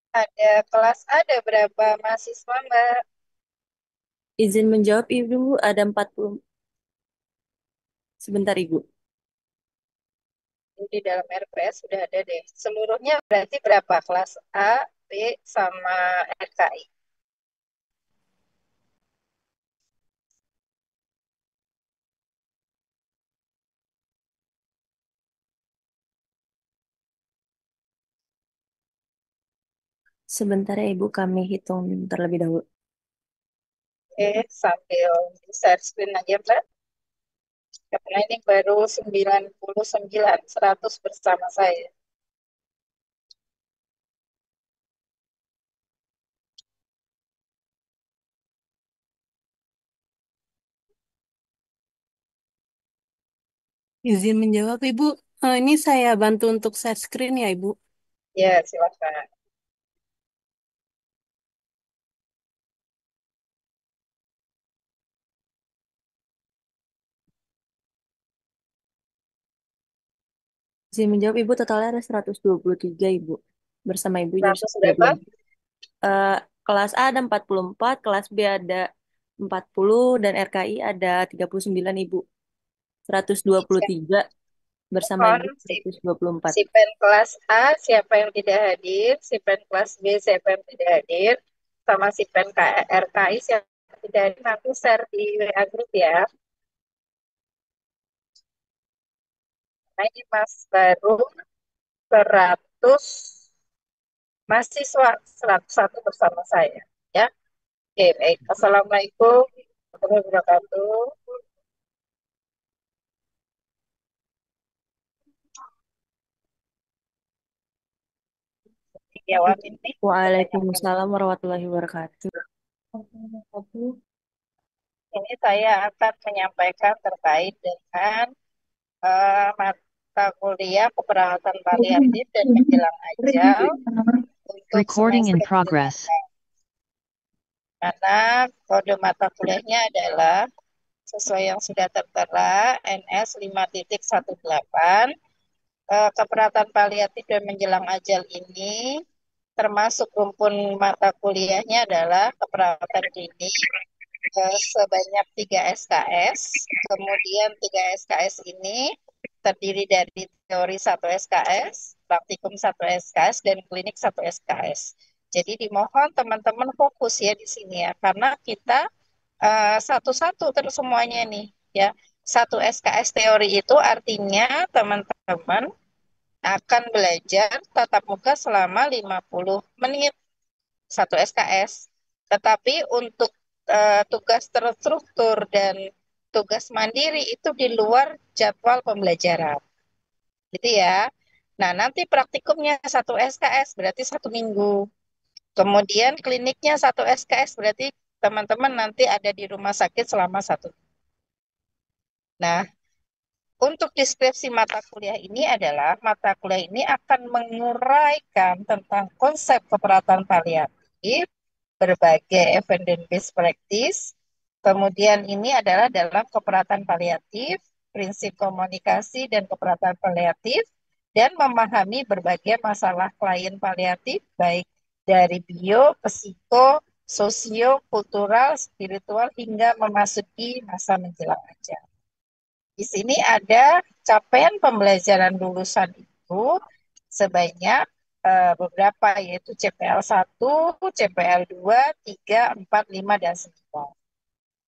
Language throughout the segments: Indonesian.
Ada kelas ada berapa mahasiswa, Mbak? Izin menjawab, Ibu, ada 40. Sebentar, Ibu. Di dalam RPS sudah ada deh. Seluruhnya berarti berapa? Kelas A, B, sama RKI. Sebentar ya, Ibu, kami hitung terlebih dahulu. Oke, sambil share screen aja, Mbak. Karena ini baru 99, 100 bersama saya. Izin menjawab, Ibu. Ini saya bantu untuk share screen ya, Ibu. Ya, silakan. Izin menjawab, Ibu, totalnya ada 123, Ibu. Bersama Ibu jadi 100 berapa? 124. Eh, kelas A ada 44, kelas B ada 40, dan RKI ada 39, Ibu. 123 bersama Mohon Ibu si, 124. si pen kelas A siapa yang tidak hadir, si pen kelas B siapa yang tidak hadir, sama si pen RKI siapa yang tidak hadir, nanti share di WA group ya. Nah, ini Mas baru 100 mahasiswa 101 bersama saya. Ya, oke, baik. Assalamualaikum warahmatullahi wabarakatuh. Dijawabin nih pertanyaan. Waalaikumsalam warahmatullahi wabarakatuh. Ini saya akan menyampaikan terkait dengan mata kuliah keperawatan paliatif dan menjelang ajal untuk Recording in semester progress. 8. Karena kode mata kuliahnya adalah sesuai yang sudah tertera NS 5.18. Keperawatan paliatif dan menjelang ajal ini termasuk rumpun mata kuliahnya adalah keperawatan klinik sebanyak 3 SKS. Kemudian 3 SKS ini terdiri dari teori 1 SKS, praktikum 1 SKS, dan klinik 1 SKS. Jadi dimohon teman-teman fokus ya di sini ya, karena kita satu-satu terus semuanya nih ya. Satu SKS teori itu artinya teman-teman akan belajar tatap muka selama 50 menit satu SKS. Tetapi untuk tugas terstruktur dan tugas mandiri itu di luar jadwal pembelajaran. Gitu ya. Nah, nanti praktikumnya satu SKS berarti 1 minggu. Kemudian kliniknya satu SKS berarti teman-teman nanti ada di rumah sakit selama 1. Nah, untuk deskripsi mata kuliah ini adalah mata kuliah ini akan menguraikan tentang konsep keperawatan paliatif, berbagai evidence-based practice. Kemudian ini adalah dalam keperawatan paliatif, prinsip komunikasi dan keperawatan paliatif, dan memahami berbagai masalah klien paliatif, baik dari bio, psiko, sosio, kultural, spiritual, hingga memasuki masa menjelang ajal. Di sini ada capaian pembelajaran lulusan itu sebanyak beberapa yaitu CPL 1, CPL 2, 3, 4, 5, dan 9.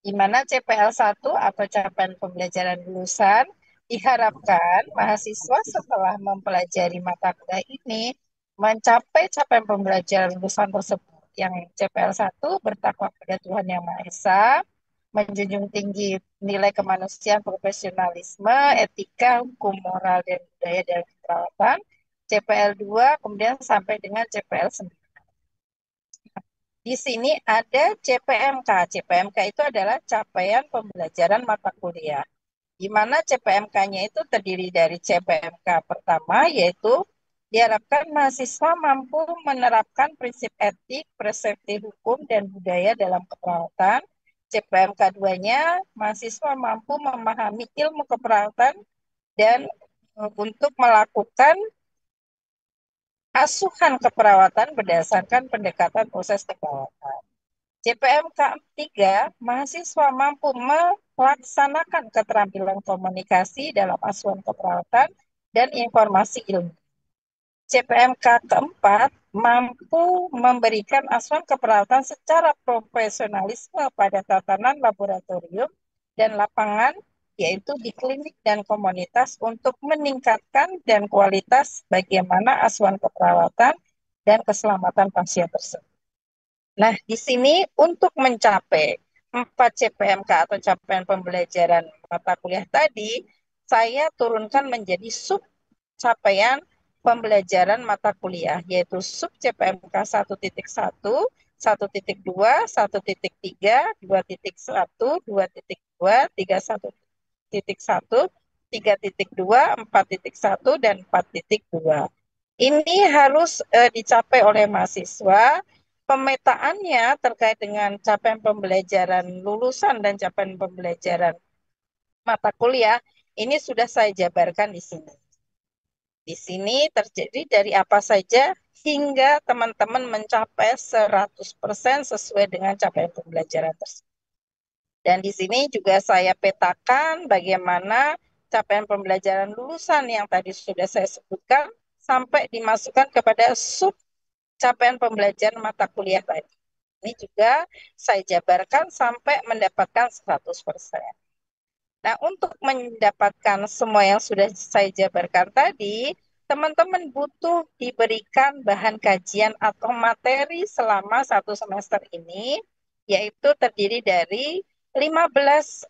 Di mana CPL 1 atau capaian pembelajaran lulusan diharapkan mahasiswa setelah mempelajari mata kuliah ini mencapai capaian pembelajaran lulusan tersebut yang CPL 1 bertakwa pada Tuhan Yang Maha Esa, menjunjung tinggi nilai kemanusiaan, profesionalisme, etika, hukum, moral, dan budaya dalam keperawatan. CPL 2 kemudian sampai dengan CPL 9. Di sini ada CPMK. CPMK itu adalah capaian pembelajaran mata kuliah, di mana CPMK-nya itu terdiri dari CPMK pertama, yaitu diharapkan mahasiswa mampu menerapkan prinsip etik, persepsi hukum, dan budaya dalam keperawatan. CPMK 2-nya, mahasiswa mampu memahami ilmu keperawatan dan untuk melakukan asuhan keperawatan berdasarkan pendekatan proses keperawatan. CPMK 3, mahasiswa mampu melaksanakan keterampilan komunikasi dalam asuhan keperawatan dan informasi ilmu. CPMK keempat, mampu memberikan asuhan keperawatan secara profesionalisme pada tatanan laboratorium dan lapangan, yaitu di klinik dan komunitas untuk meningkatkan dan kualitas bagaimana asuhan keperawatan dan keselamatan pasien tersebut. Nah, di sini untuk mencapai 4 CPMK atau capaian pembelajaran mata kuliah tadi, saya turunkan menjadi sub capaian pembelajaran mata kuliah, yaitu sub CPMK 1.1, 1.2, 1.3, 2.1, 2.2, 3.1, 3.2, 4.1, dan 4.2. Ini harus dicapai oleh mahasiswa. Pemetaannya terkait dengan capaian pembelajaran lulusan dan capaian pembelajaran mata kuliah ini sudah saya jabarkan di sini. Di sini terjadi dari apa saja hingga teman-teman mencapai 100% sesuai dengan capaian pembelajaran tersebut. Dan di sini juga saya petakan bagaimana capaian pembelajaran lulusan yang tadi sudah saya sebutkan sampai dimasukkan kepada sub capaian pembelajaran mata kuliah tadi. Ini juga saya jabarkan sampai mendapatkan 100%. Nah, untuk mendapatkan semua yang sudah saya jabarkan tadi, teman-teman butuh diberikan bahan kajian atau materi selama 1 semester ini, yaitu terdiri dari 15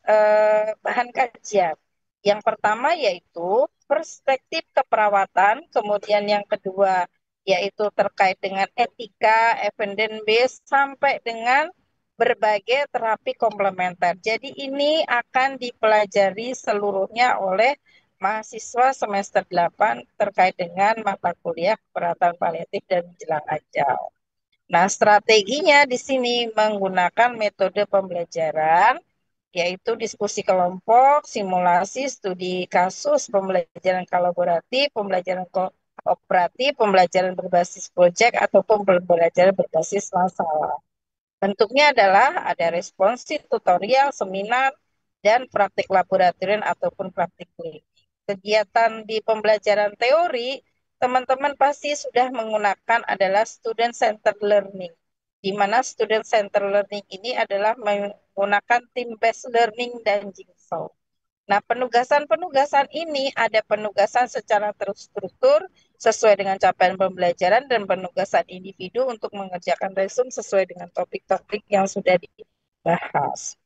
bahan kajian. Yang pertama yaitu perspektif keperawatan, kemudian yang kedua yaitu terkait dengan etika, evidence based, sampai dengan berbagai terapi komplementer. Jadi ini akan dipelajari seluruhnya oleh mahasiswa semester 8 terkait dengan mata kuliah keperawatan paliatif dan menjelang ajal. Nah, strateginya di sini menggunakan metode pembelajaran, yaitu diskusi kelompok, simulasi, studi kasus, pembelajaran kolaboratif, pembelajaran kooperatif, pembelajaran berbasis proyek, ataupun pembelajaran berbasis masalah. Bentuknya adalah ada responsi, tutorial, seminar, dan praktik laboratorium ataupun praktik klinik. Kegiatan di pembelajaran teori, teman-teman pasti sudah menggunakan adalah student centered learning, di mana student centered learning ini adalah menggunakan team based learning dan jigsaw. Nah, penugasan-penugasan ini ada penugasan secara terstruktur sesuai dengan capaian pembelajaran dan penugasan individu untuk mengerjakan resume sesuai dengan topik-topik yang sudah dibahas.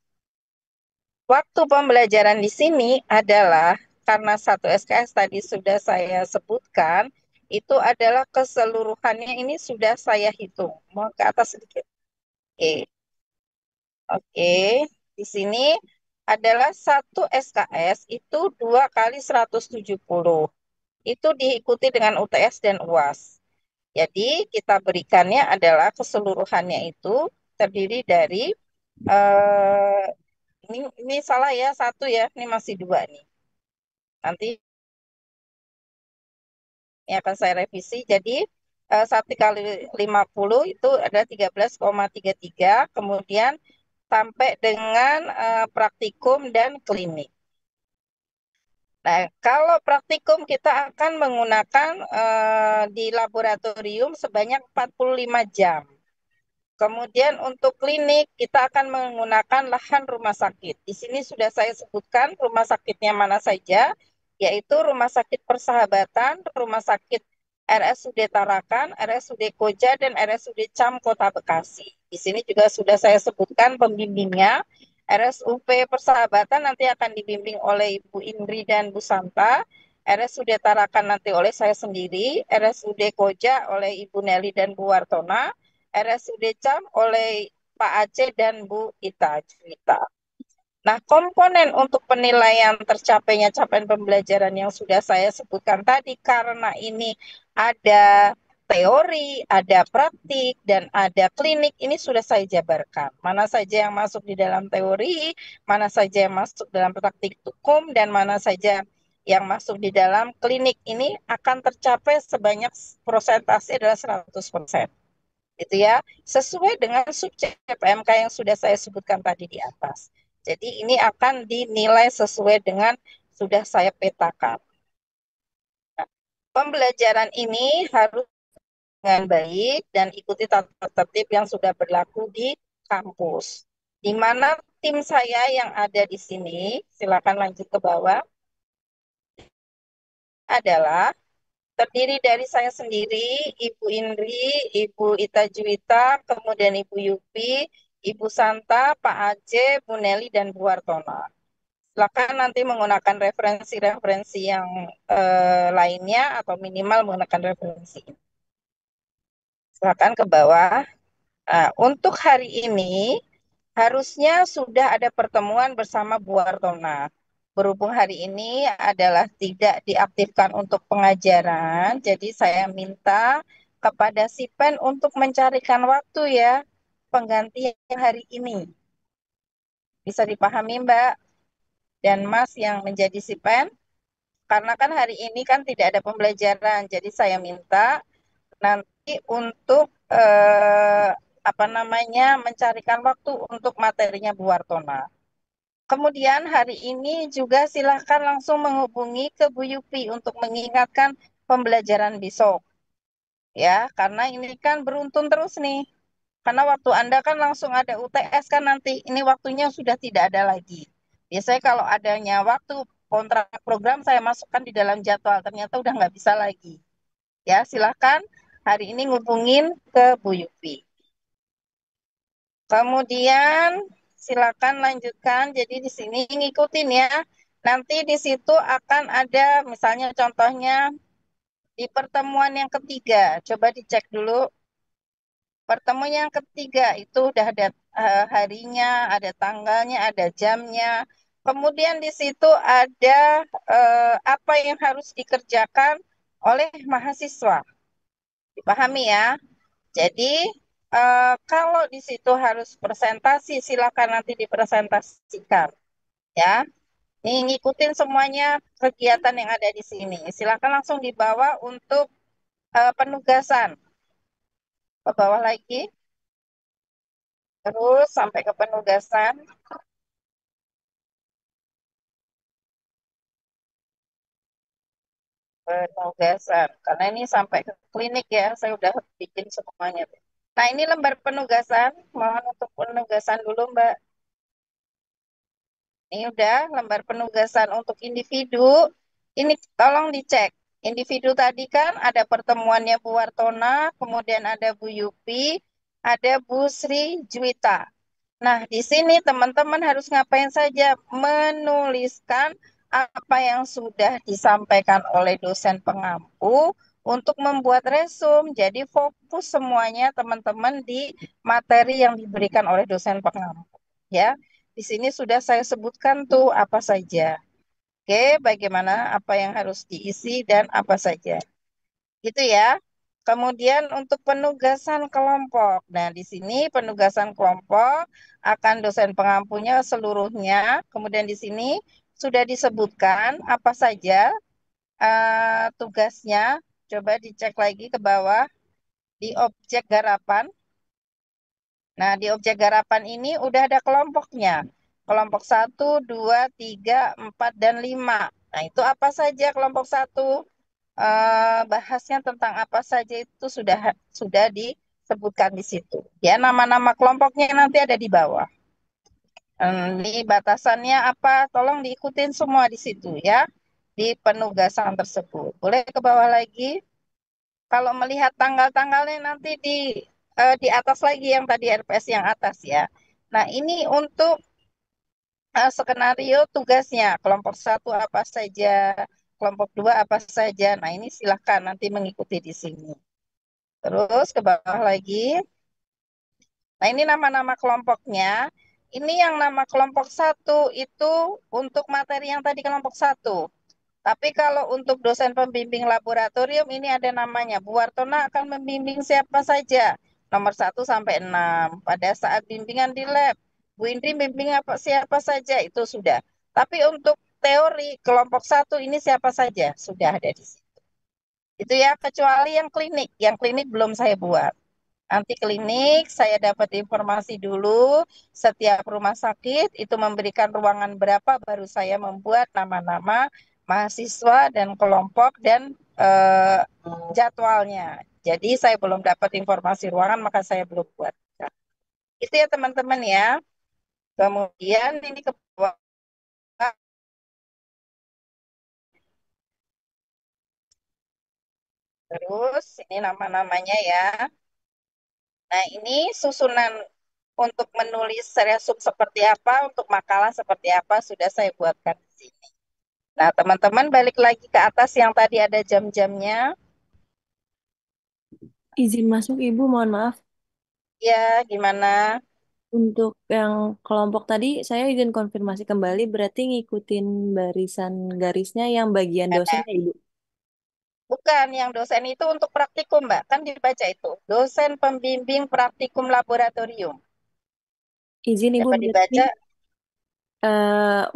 Waktu pembelajaran di sini adalah karena satu SKS tadi sudah saya sebutkan, itu adalah keseluruhannya ini sudah saya hitung. Mau ke atas sedikit. Oke. Oke, di sini adalah satu SKS itu 2 kali 170. Itu diikuti dengan UTS dan UAS. Jadi kita berikannya adalah keseluruhannya itu terdiri dari eh, ini salah ya satu ya, ini masih dua nih. Nanti ini akan saya revisi. Jadi 1 kali 50 itu ada 13,33. Kemudian sampai dengan praktikum dan klinik. Nah, kalau praktikum kita akan menggunakan di laboratorium sebanyak 45 jam. Kemudian untuk klinik kita akan menggunakan lahan rumah sakit. Di sini sudah saya sebutkan rumah sakitnya mana saja, yaitu Rumah Sakit Persahabatan, Rumah Sakit RSUD Tarakan, RSUD Koja, dan RSUD CAM Kota Bekasi. Di sini juga sudah saya sebutkan pembimbingnya. RSUP Persahabatan nanti akan dibimbing oleh Ibu Indri dan Bu Santa. RSUD Tarakan nanti oleh saya sendiri. RSUD Koja oleh Ibu Nelly dan Bu Wartona. RSUD CAM oleh Pak Aceh dan Bu Ita Juwita. Nah, komponen untuk penilaian tercapainya capaian pembelajaran yang sudah saya sebutkan tadi, karena ini ada teori, ada praktik, dan ada klinik, ini sudah saya jabarkan. Mana saja yang masuk di dalam teori, mana saja yang masuk dalam praktik hukum, dan mana saja yang masuk di dalam klinik ini akan tercapai sebanyak persentase adalah 100%. Gitu ya, sesuai dengan subjek PMK yang sudah saya sebutkan tadi di atas. Jadi ini akan dinilai sesuai dengan sudah saya petakan. Nah, pembelajaran ini harus dengan baik dan ikuti tata tertib yang sudah berlaku di kampus. Di mana tim saya yang ada di sini, silakan lanjut ke bawah, adalah terdiri dari saya sendiri, Ibu Indri, Ibu Ita Juwita, kemudian Ibu Yupi, Ibu Santa, Pak Aceh, Bu Neli, dan Bu Wartona. Silakan nanti menggunakan referensi-referensi yang lainnya atau minimal menggunakan referensi. Silakan ke bawah. Nah, untuk hari ini harusnya sudah ada pertemuan bersama Bu Wartona. Berhubung hari ini adalah tidak diaktifkan untuk pengajaran, jadi saya minta kepada si Pen untuk mencarikan waktu ya penggantian hari ini. Bisa dipahami Mbak dan Mas yang menjadi si Pen? Karena kan hari ini kan tidak ada pembelajaran, jadi saya minta nanti untuk apa namanya mencarikan waktu untuk materinya Bu Wartona. Kemudian hari ini juga silahkan langsung menghubungi ke Bu Yupi untuk mengingatkan pembelajaran besok. Ya, karena ini kan beruntun terus nih. Karena waktu Anda kan langsung ada UTS kan nanti. Ini waktunya sudah tidak ada lagi. Biasanya kalau adanya waktu kontrak program saya masukkan di dalam jadwal. Ternyata udah nggak bisa lagi. Ya, silahkan hari ini ngubungin ke Bu Yupi. Kemudian silakan lanjutkan. Jadi di sini ngikutin ya. Nanti di situ akan ada misalnya contohnya di pertemuan yang ketiga. Coba dicek dulu. Pertemuan yang ketiga itu udah ada harinya, ada tanggalnya, ada jamnya. Kemudian di situ ada apa yang harus dikerjakan oleh mahasiswa. Dipahami ya. Jadi kalau di situ harus presentasi, silakan nanti dipresentasikan ya. Nih ngikutin semuanya kegiatan yang ada di sini. Silakan langsung dibawa untuk penugasan. Ke bawah lagi, terus sampai ke penugasan. Penugasan. Karena ini sampai ke klinik ya, saya udah bikin semuanya. Nah ini lembar penugasan. Mohon untuk penugasan dulu Mbak. Ini udah lembar penugasan untuk individu. Ini tolong dicek. Individu tadi kan ada pertemuannya Bu Wartona, kemudian ada Bu Yupi, ada Bu Sri Juwita. Nah, di sini teman-teman harus ngapain saja? Menuliskan apa yang sudah disampaikan oleh dosen pengampu untuk membuat resum. Jadi fokus semuanya teman-teman di materi yang diberikan oleh dosen pengampu. Ya, di sini sudah saya sebutkan tuh apa saja. Oke, bagaimana apa yang harus diisi dan apa saja. Gitu ya. Kemudian untuk penugasan kelompok. Nah, di sini penugasan kelompok akan dosen pengampunya seluruhnya. Kemudian di sini sudah disebutkan apa saja tugasnya. Coba dicek lagi ke bawah di objek garapan. Nah, di objek garapan ini udah ada kelompoknya. Kelompok 1, 2, 3, 4, dan 5. Nah, itu apa saja kelompok 1? Bahasnya tentang apa saja itu sudah disebutkan di situ. Ya, nama-nama kelompoknya nanti ada di bawah. Ini batasannya apa? Tolong diikutin semua di situ ya, di penugasan tersebut. Boleh ke bawah lagi. Kalau melihat tanggal-tanggalnya nanti di atas lagi yang tadi RPS yang atas ya. Nah, ini untuk skenario tugasnya. Kelompok 1 apa saja, kelompok 2 apa saja. Nah, ini silahkan nanti mengikuti di sini. Terus ke bawah lagi. Nah, ini nama-nama kelompoknya. Ini yang nama kelompok 1 itu untuk materi yang tadi kelompok 1. Tapi kalau untuk dosen pembimbing laboratorium ini ada namanya. Bu Wartona akan membimbing siapa saja. Nomor 1 sampai 6. Pada saat bimbingan di lab. Bu Indri bimbing apa siapa saja itu sudah. Tapi untuk teori kelompok satu ini siapa saja sudah ada di situ. Itu ya, kecuali yang klinik. Yang klinik belum saya buat. Nanti klinik saya dapat informasi dulu setiap rumah sakit itu memberikan ruangan berapa baru saya membuat nama-nama mahasiswa dan kelompok dan jadwalnya. Jadi saya belum dapat informasi ruangan maka saya belum buat. Itu ya teman-teman ya. Kemudian ini ke bawah. Terus ini nama-namanya ya. Nah, ini susunan untuk menulis resume seperti apa, untuk makalah seperti apa sudah saya buatkan di sini. Nah, teman-teman balik lagi ke atas yang tadi ada jam-jamnya. Izin masuk Ibu, mohon maaf. Ya, gimana? Untuk yang kelompok tadi, saya izin konfirmasi kembali, berarti ngikutin barisan garisnya yang bagian dosen Nah, ya Ibu? bukan yang dosen itu untuk praktikum, Mbak. Kan dibaca itu. Dosen pembimbing praktikum laboratorium. Izin Ibu, Dapat berarti dibaca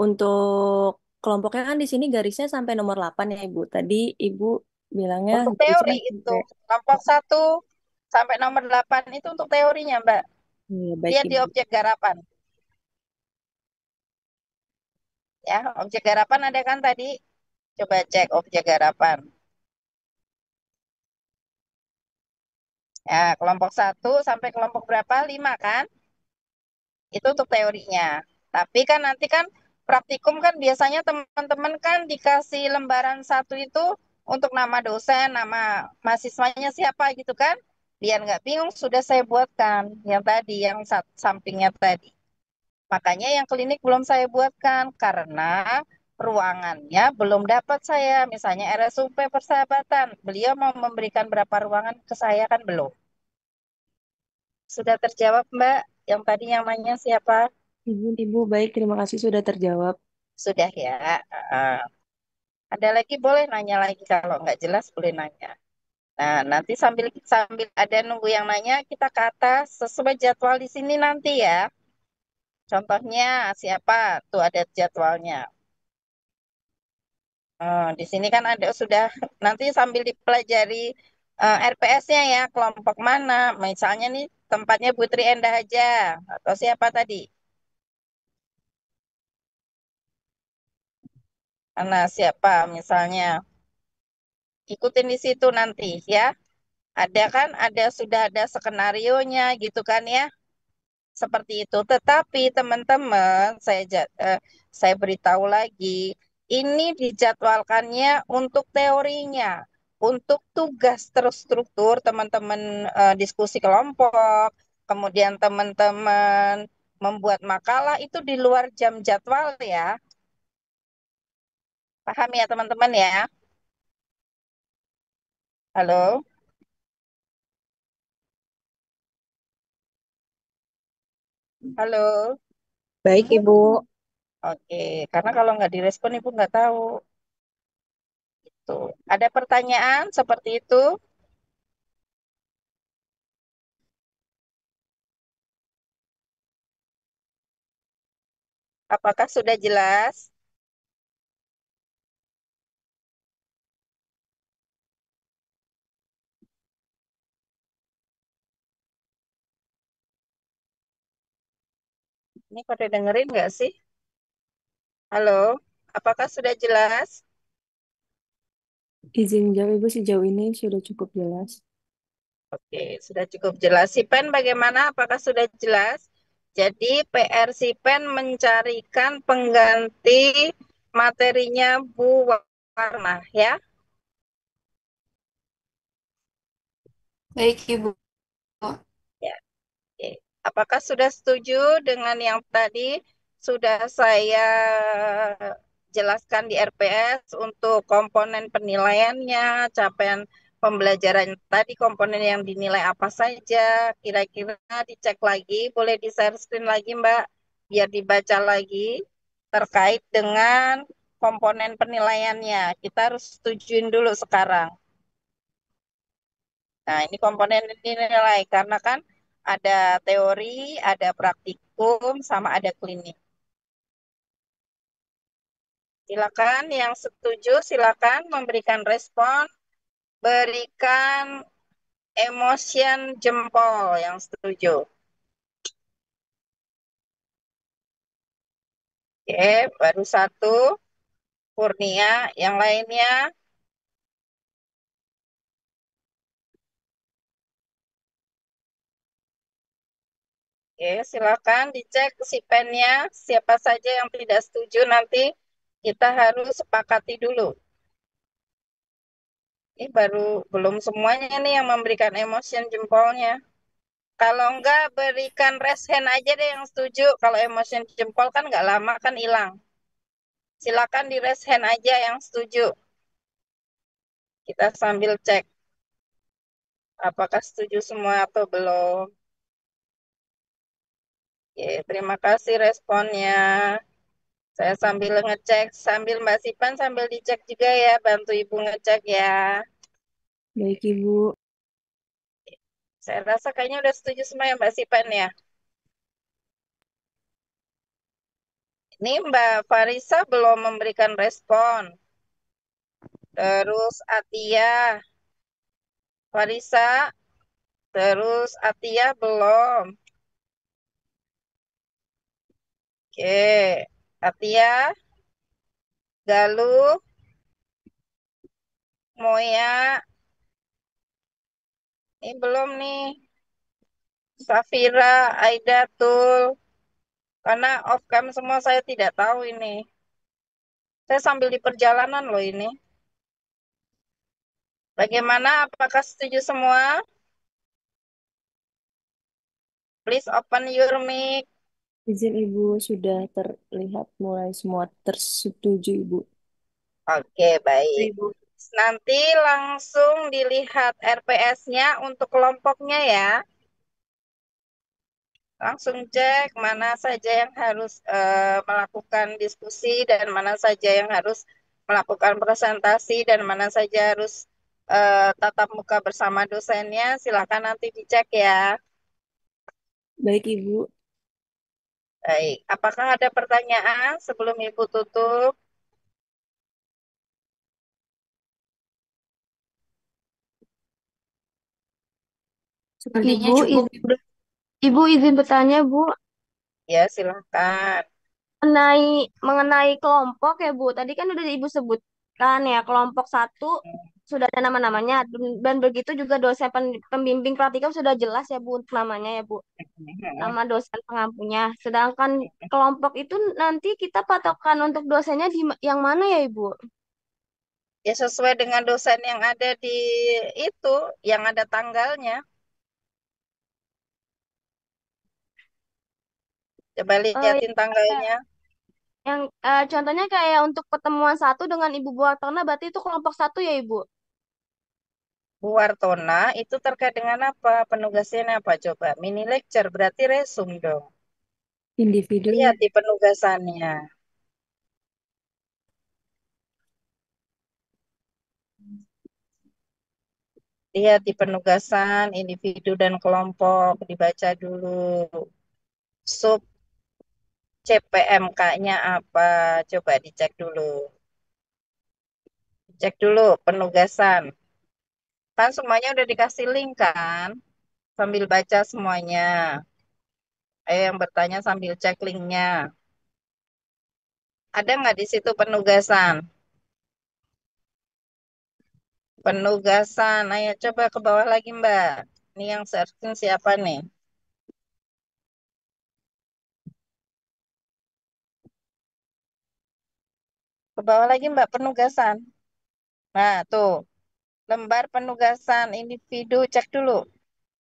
untuk kelompoknya kan di sini garisnya sampai nomor 8 ya Ibu. Tadi Ibu bilangnya untuk garisnya teori itu. sampai... Kelompok 1 sampai nomor 8 itu untuk teorinya, Mbak. Ya, baik Lihat di Ibu. objek garapan. Ya, objek garapan ada kan tadi? Coba cek objek garapan. Ya, kelompok 1 sampai kelompok berapa? 5 kan? Itu untuk teorinya. Tapi kan nanti kan praktikum kan biasanya teman-teman kan dikasih lembaran satu itu untuk nama dosen, nama mahasiswanya siapa gitu kan? Biar nggak bingung sudah saya buatkan yang tadi, yang sampingnya tadi. Makanya yang klinik belum saya buatkan karena ruangannya belum dapat saya. Misalnya RSUP persahabatan, beliau mau memberikan berapa ruangan ke saya kan belum. Sudah terjawab Mbak? Yang tadi yang nanya siapa? Izin Ibu, baik, terima kasih sudah terjawab. Sudah ya. Ah, ada lagi boleh nanya lagi kalau nggak jelas boleh nanya. Nah, nanti sambil sambil ada nunggu yang nanya, kita ke atas sesuai jadwal di sini nanti ya. Contohnya siapa? Tuh ada jadwalnya. Di sini kan ada sudah nanti sambil dipelajari RPS-nya ya, kelompok mana. Misalnya nih tempatnya Putri Endah aja atau siapa tadi? Nah, siapa misalnya? Ikutin di situ nanti ya. Ada kan, sudah ada skenario-nya gitu kan ya. Seperti itu. Tetapi teman-teman, saya beritahu lagi, ini dijadwalkannya untuk teorinya. Untuk tugas terstruktur, teman-teman diskusi kelompok, kemudian teman-teman membuat makalah itu di luar jam jadwal ya. Paham ya teman-teman ya? Halo? Halo? Baik, Ibu. Oke, karena kalau nggak direspon Ibu nggak tahu. Tuh. Ada pertanyaan seperti itu? Apakah sudah jelas? Ini pada dengerin nggak sih? Halo, apakah sudah jelas? Izin jawab Ibu, sejauh ini sudah cukup jelas. Oke, sudah cukup jelas. Si pen bagaimana? Apakah sudah jelas? Jadi PR si pen mencarikan pengganti materinya Bu Warna ya. Baik, Ibu. Ya, oke. Apakah sudah setuju dengan yang tadi sudah saya jelaskan di RPS untuk komponen penilaiannya, capaian pembelajaran tadi, komponen yang dinilai apa saja, kira-kira dicek lagi, boleh di-share screen lagi Mbak, biar dibaca lagi terkait dengan komponen penilaiannya. Kita harus setujuin dulu sekarang. Nah, ini komponen dinilai karena kan ada teori, ada praktikum, sama ada klinik. Silakan yang setuju, silakan memberikan respon, berikan emotion jempol yang setuju. Oke, baru satu, Kurnia, yang lainnya. Oke, silakan dicek si pennya, siapa saja yang tidak setuju nanti kita harus sepakati dulu. Ini baru belum semuanya nih yang memberikan emotion jempolnya. Kalau enggak berikan raise hand aja deh yang setuju. Kalau emotion jempol kan nggak lama kan hilang. Silakan di raise hand aja yang setuju. Kita sambil cek apakah setuju semua atau belum. Oke, terima kasih responnya. Saya sambil ngecek, sambil Mbak Sipan sambil dicek juga ya, bantu Ibu ngecek ya. Baik, Ibu. Saya rasa kayaknya udah setuju semua ya Mbak Sipan ya. Ini Mbak Farisa belum memberikan respon. Terus Atia, Farisa, terus Atia belum. Oke, Atia, Galuh, Moya, ini belum nih. Safira, Aida, Tul. Karena off cam semua saya tidak tahu ini. Saya sambil di perjalanan loh ini. Bagaimana? Apakah setuju semua? Please open your mic. Izin Ibu sudah terlihat mulai semua tersetuju, Ibu. Oke, baik. Ibu. Nanti langsung dilihat RPS-nya untuk kelompoknya ya. Langsung cek mana saja yang harus melakukan diskusi dan mana saja yang harus melakukan presentasi dan mana saja harus tatap muka bersama dosennya. Silakan nanti dicek ya. Baik, Ibu. Baik, apakah ada pertanyaan sebelum Ibu tutup? Sepertinya Ibu, cukup. Ibu izin bertanya, Bu, Ya, silakan. mengenai mengenai kelompok ya, Bu. Tadi kan udah Ibu sebutkan ya, kelompok satu sudah ada nama-namanya dan begitu juga dosen pembimbing praktikum sudah jelas ya, Bu, untuk namanya ya, Bu. Nama dosen pengampunya. Sedangkan kelompok itu nanti kita patokan untuk dosennya di yang mana ya, Ibu? Ya, sesuai dengan dosen yang ada di itu, yang ada tanggalnya. Coba Eh, lihatin ya, tanggalnya. yang contohnya kayak untuk pertemuan satu dengan Ibu Buartona berarti itu kelompok satu ya, Ibu? Bu Wartona itu terkait dengan apa? Penugasannya apa coba? Mini lecture berarti resum dong. Individu. Lihat di penugasannya. Lihat di penugasan individu dan kelompok dibaca dulu. Sub CPMK-nya apa? Coba dicek dulu. Cek dulu penugasan. Kan semuanya udah dikasih link kan? Sambil baca semuanya. Ayo yang bertanya sambil cek linknya. Ada nggak di situ penugasan? Penugasan. Ayo coba ke bawah lagi Mbak. Ini yang searching siapa nih? Ke bawah lagi Mbak penugasan. Nah tuh lembar penugasan individu cek dulu.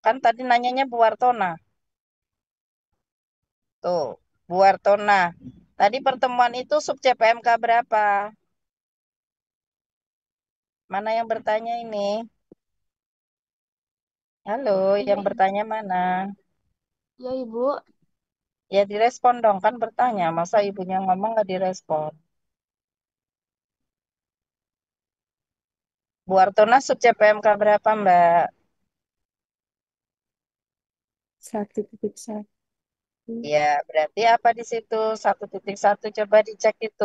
Kan tadi nanyanya Bu Wartona. Tuh Bu Wartona. Tadi pertemuan itu sub CPMK berapa? Mana yang bertanya ini? Halo, Iya, yang bertanya mana? iya, Ibu. Ya direspon dong, kan bertanya. Masa ibunya ngomong nggak direspon? Bu Wartona sub CPMK berapa, Mbak? 1.1. Ya, berarti apa di situ? 1.1 coba dicek itu.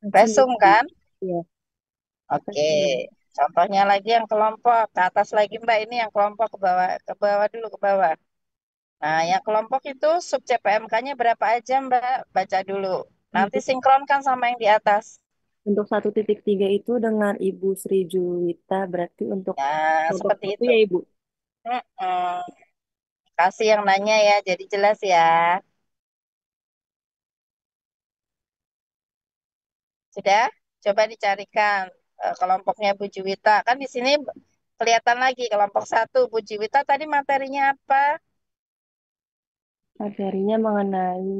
Langsung Resum Ibu. kan? Ya, Oke. langsung. Contohnya lagi yang kelompok ke atas lagi Mbak, ini yang kelompok ke bawah dulu ke bawah. Nah, yang kelompok itu sub CPMK-nya berapa aja Mbak? Baca dulu. Nanti Untuk sinkronkan sama yang di atas. untuk 1.3 itu dengan Ibu Sri Juwita berarti untuk Nah, kelompok seperti satu itu. ya Ibu. Mm-mm. Kasih yang nanya ya, jadi jelas ya. Sudah? Coba dicarikan kelompoknya Bu Juwita. Kan di sini kelihatan lagi kelompok satu. Bu Juwita tadi materinya apa? Materinya mengenai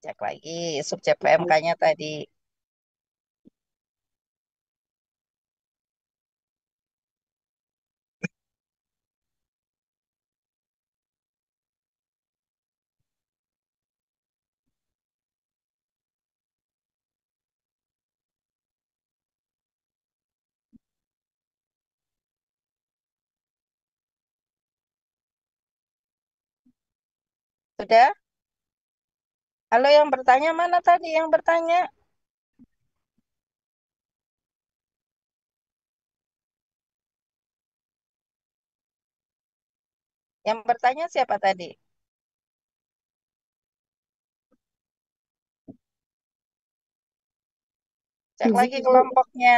Cek lagi sub CPMK-nya tadi. Sudah? Halo yang bertanya mana tadi yang bertanya? Yang bertanya siapa tadi? Cek izin lagi Ibu. kelompoknya.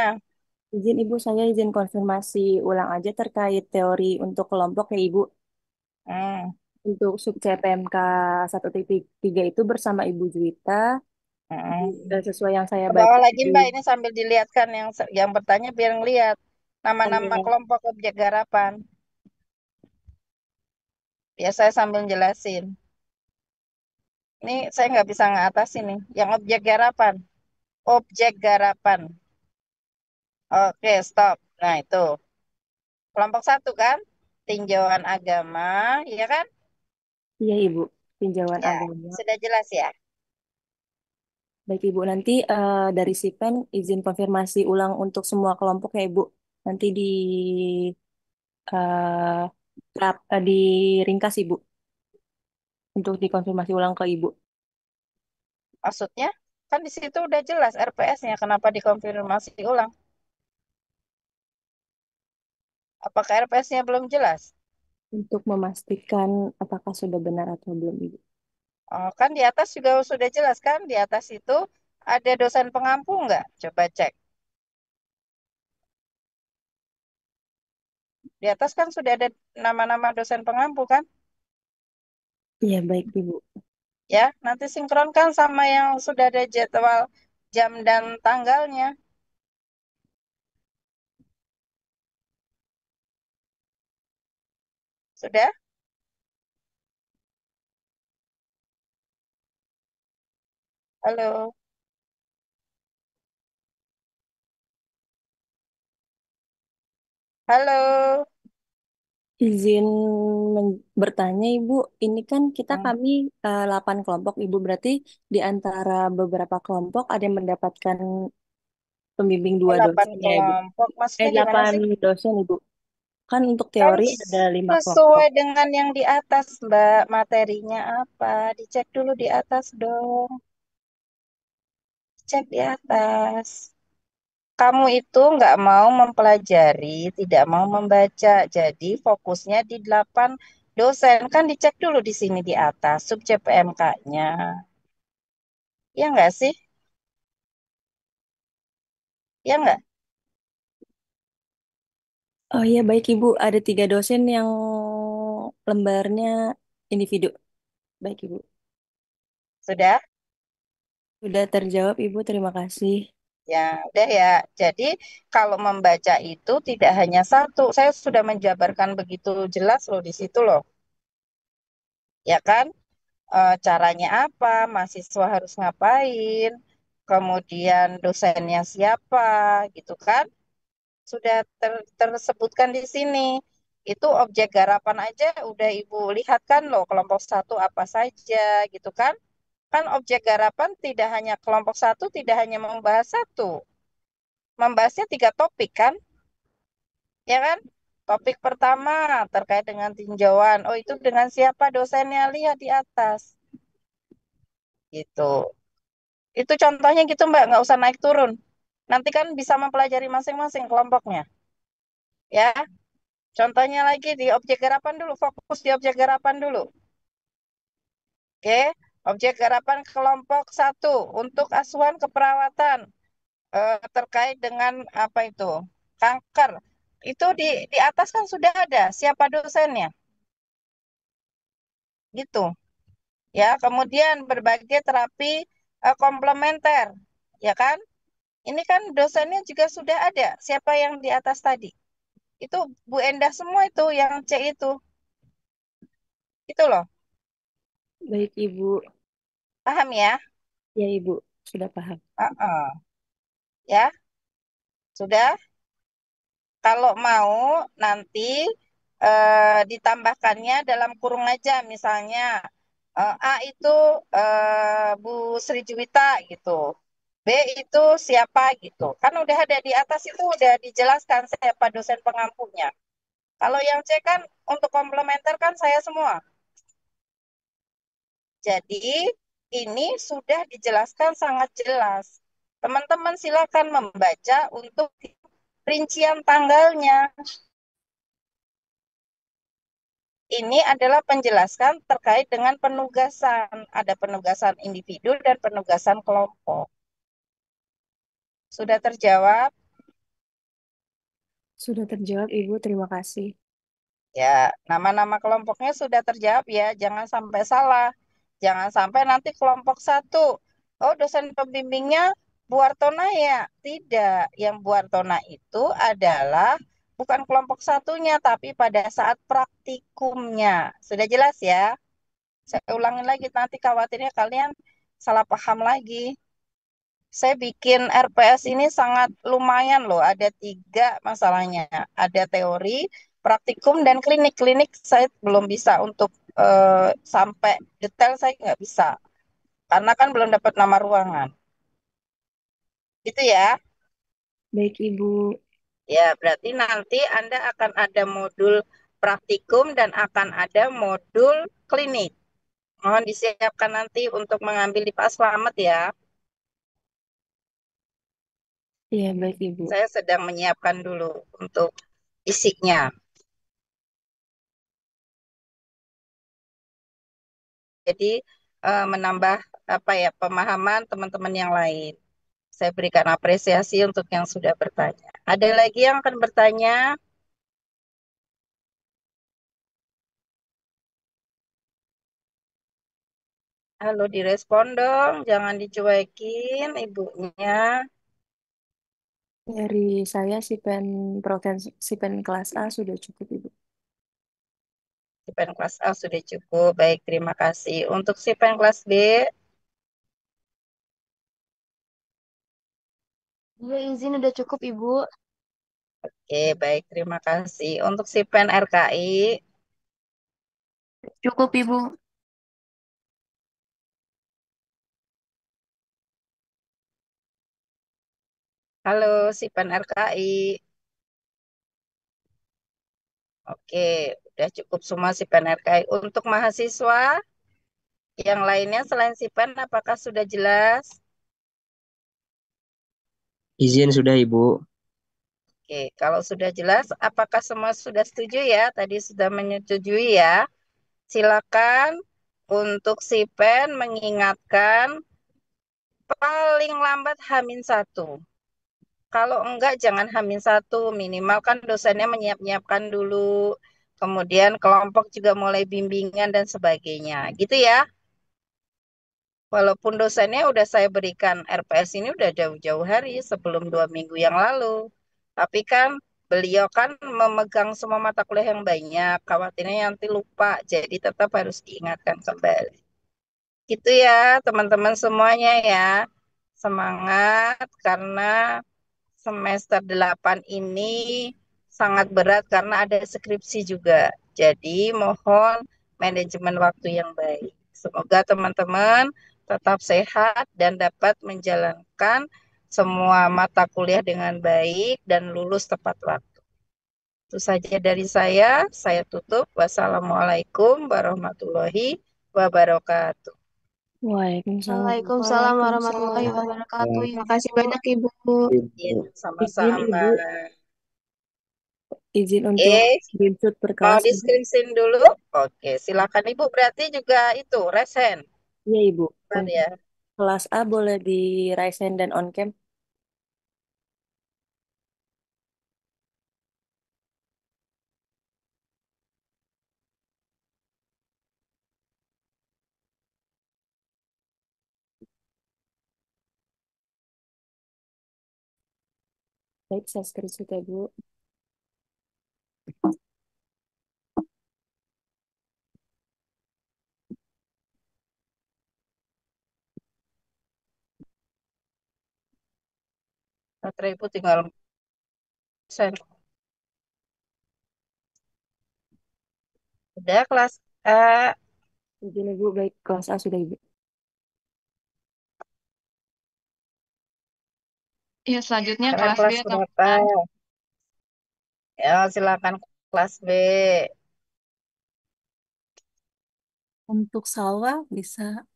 Izin Ibu, saya izin konfirmasi ulang aja terkait teori untuk kelompok ya Ibu. Hmm, Untuk sub CPMK 1.3 itu bersama Ibu Juwita, hmm. sesuai yang saya Ke baca bawah lagi di Mbak, ini sambil dilihatkan yang bertanya biar ngeliat nama-nama saya, kelompok objek garapan. Ya saya sambil jelasin. Ini saya nggak bisa ngatas ini. Yang objek garapan. Objek garapan. Oke, stop. Nah itu. Kelompok satu kan? Tinjauan agama, ya kan? iya Ibu, tinjauan Ya, agama. sudah jelas ya. Baik Ibu, nanti dari Sipen izin konfirmasi ulang untuk semua kelompok ya Ibu. Nanti eh, diringkas Ibu untuk dikonfirmasi ulang ke Ibu. Maksudnya, kan di situ udah jelas RPS-nya. Kenapa dikonfirmasi ulang? Apakah RPS-nya belum jelas? Untuk memastikan apakah sudah benar atau belum Ibu. Oh, kan di atas juga sudah jelas kan? Di atas itu ada dosen pengampu nggak? Coba cek. Di atas kan sudah ada nama-nama dosen pengampu kan? Iya baik Ibu. Ya, nanti sinkronkan sama yang sudah ada jadwal jam dan tanggalnya. Sudah? Halo? Halo? Izin bertanya Ibu, ini kan kita Hmm, kami 8 kelompok Ibu, berarti di antara beberapa kelompok ada yang mendapatkan pembimbing oh, dua 8 dosen ya Ibu. kelompok. Maksudnya gimana 8 sih? dosen Ibu. Kan untuk Kan teori ada 5 kelompok. sesuai dengan yang di atas, Mbak. Materinya apa? Dicek dulu di atas dong. Cek di atas. Kamu itu nggak mau mempelajari, tidak mau membaca. Jadi fokusnya di 8 dosen. Kan dicek dulu di sini di atas, sub CPMK-nya. Ya nggak sih? Ya nggak? Oh iya baik Ibu, ada 3 dosen yang lembarnya individu. Baik Ibu. Sudah? Sudah terjawab Ibu, terima kasih. Ya, udah ya. Jadi kalau membaca itu tidak hanya satu. Saya sudah menjabarkan begitu jelas loh di situ loh. Ya kan? Caranya apa? Mahasiswa harus ngapain? Kemudian dosennya siapa? Gitu kan? Sudah tersebutkan di sini. Itu objek garapan aja udah Ibu lihat kan loh kelompok satu apa saja gitu kan. Kan objek garapan tidak hanya kelompok satu, tidak hanya membahas satu. Membahasnya 3 topik kan, ya kan? Topik pertama terkait dengan tinjauan. Oh itu dengan siapa dosennya lihat di atas gitu. Itu contohnya gitu Mbak, nggak usah naik turun. Nanti kan bisa mempelajari masing-masing kelompoknya. Ya, contohnya lagi di objek garapan dulu, fokus di objek garapan dulu. Oke, objek garapan kelompok satu untuk asuhan keperawatan terkait dengan apa itu kanker. Itu di atas kan sudah ada siapa dosennya, gitu. Ya, kemudian berbagai terapi komplementer, ya kan? Ini kan dosennya juga sudah ada. Siapa yang di atas tadi? Itu Bu Endah semua itu yang C itu. Itu loh. Baik, Ibu. Paham ya? Ya, Ibu. Sudah paham. Heeh. Ya, sudah. Kalau mau nanti ditambahkannya dalam kurung aja. Misalnya A itu Bu Sri Juwita gitu. B itu siapa gitu. Kan udah ada di atas itu udah dijelaskan siapa dosen pengampunya. Kalau yang C kan untuk komplementer kan saya semua. Jadi ini sudah dijelaskan sangat jelas. Teman-teman silakan membaca untuk rincian tanggalnya. Ini adalah penjelasan terkait dengan penugasan. Ada penugasan individu dan penugasan kelompok. Sudah terjawab? Sudah terjawab, Ibu. Terima kasih. Ya, nama-nama kelompoknya sudah terjawab ya. Jangan sampai salah. Jangan sampai nanti kelompok satu. Oh, dosen pembimbingnya Bu Artona ya? Tidak. Yang Bu Artona itu adalah bukan kelompok satunya, tapi pada saat praktikumnya. Sudah jelas ya? Saya ulangin lagi, nanti khawatirnya kalian salah paham lagi. Saya bikin RPS ini sangat lumayan loh. Ada 3 masalahnya. Ada teori, praktikum, dan klinik. Klinik saya belum bisa untuk sampai detail saya nggak bisa. Karena kan belum dapat nama ruangan. Gitu ya. Baik, Ibu. Ya, berarti nanti Anda akan ada modul praktikum dan akan ada modul klinik. Mohon disiapkan nanti untuk mengambil di Pak Slamet ya. Iya, baik, Ibu. Saya sedang menyiapkan dulu untuk isinya. Jadi menambah apa ya pemahaman teman-teman yang lain. Saya berikan apresiasi untuk yang sudah bertanya. Ada lagi yang akan bertanya? Halo, direspon dong, jangan dicuekin ibunya. Dari saya, Sipen kelas A sudah cukup, Ibu. Sipen kelas A sudah cukup. Baik, terima kasih. Untuk Sipen kelas B, Iya, izin udah cukup, Ibu. oke, baik, terima kasih. Untuk Sipen RKI, Cukup, Ibu. halo Sipen RKI. Oke, udah cukup semua Sipen RKI. Untuk mahasiswa yang lainnya selain Sipen, apakah sudah jelas? Izin sudah Ibu. Oke, kalau sudah jelas, apakah semua sudah setuju ya? Tadi sudah menyetujui ya. Silakan untuk Sipen mengingatkan paling lambat H-1. Kalau enggak, jangan H-1. Minimal kan dosennya menyiap-nyiapkan dulu. Kemudian kelompok juga mulai bimbingan dan sebagainya. Gitu ya. Walaupun dosennya udah saya berikan RPS ini udah jauh-jauh hari sebelum 2 minggu yang lalu. Tapi kan beliau kan memegang semua mata kuliah yang banyak. Khawatirnya nanti lupa. Jadi tetap harus diingatkan kembali. Gitu ya teman-teman semuanya ya. Semangat karena semester 8 ini sangat berat karena ada skripsi juga. Jadi mohon manajemen waktu yang baik. Semoga teman-teman tetap sehat dan dapat menjalankan semua mata kuliah dengan baik dan lulus tepat waktu. Itu saja dari saya tutup. Wassalamualaikum warahmatullahi wabarakatuh. Waalaikumsalam. Waalaikumsalam warahmatullahi Waalaikumsalam. wabarakatuh. Terima kasih banyak Ibu. Ya, Izin sama-sama. Ibu, izin untuk Eh, screenshot per mau kelas di Ibu. screenshot dulu? Oke, silakan Ibu. Berarti juga itu resen, Iya Ibu, kan untuk ya? kelas A boleh di Raisen dan on cam. Baik, saya screenshot ya Bu. Baterai Ibu tinggal resen. Udah kelas A. Izin Ibu, baik kelas A sudah Ibu. Ya, selanjutnya Kalian kelas B kelas atau berapa? bukan? Ya, silakan kelas B. Untuk Salwa bisa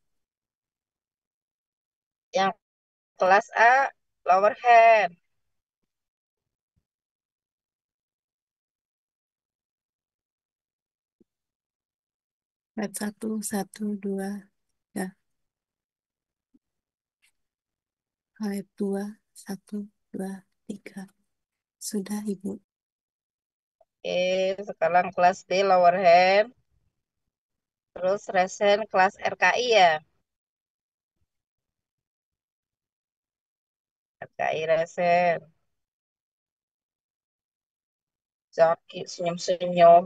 Yang kelas A, lower hand. Red 1, 1, 2, ya. Red 2, 1, 2, 3. Sudah Ibu. Oke, sekarang kelas D, lower hand. Terus resen kelas RKI ya. RKI resen. Zaki senyum-senyum.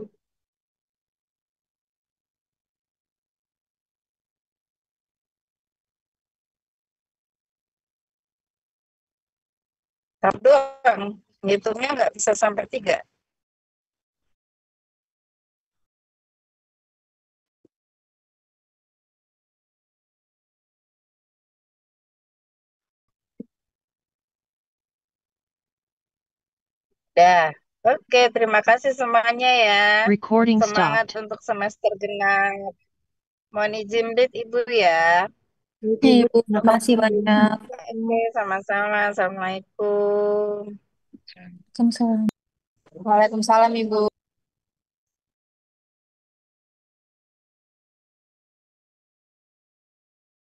Tab doang. Ngitungnya nggak bisa sampai 3. Dah. Oke, terima kasih semuanya ya. Recording Semangat stopped. untuk semester genang. Mohon izin lead Ibu ya. Baik, Ya, Ibu, Ibu, terima terima kasih kasih Ibu. banyak. Oke, sama-sama. Assalamualaikum. Waalaikumsalam. Waalaikumsalam Ibu.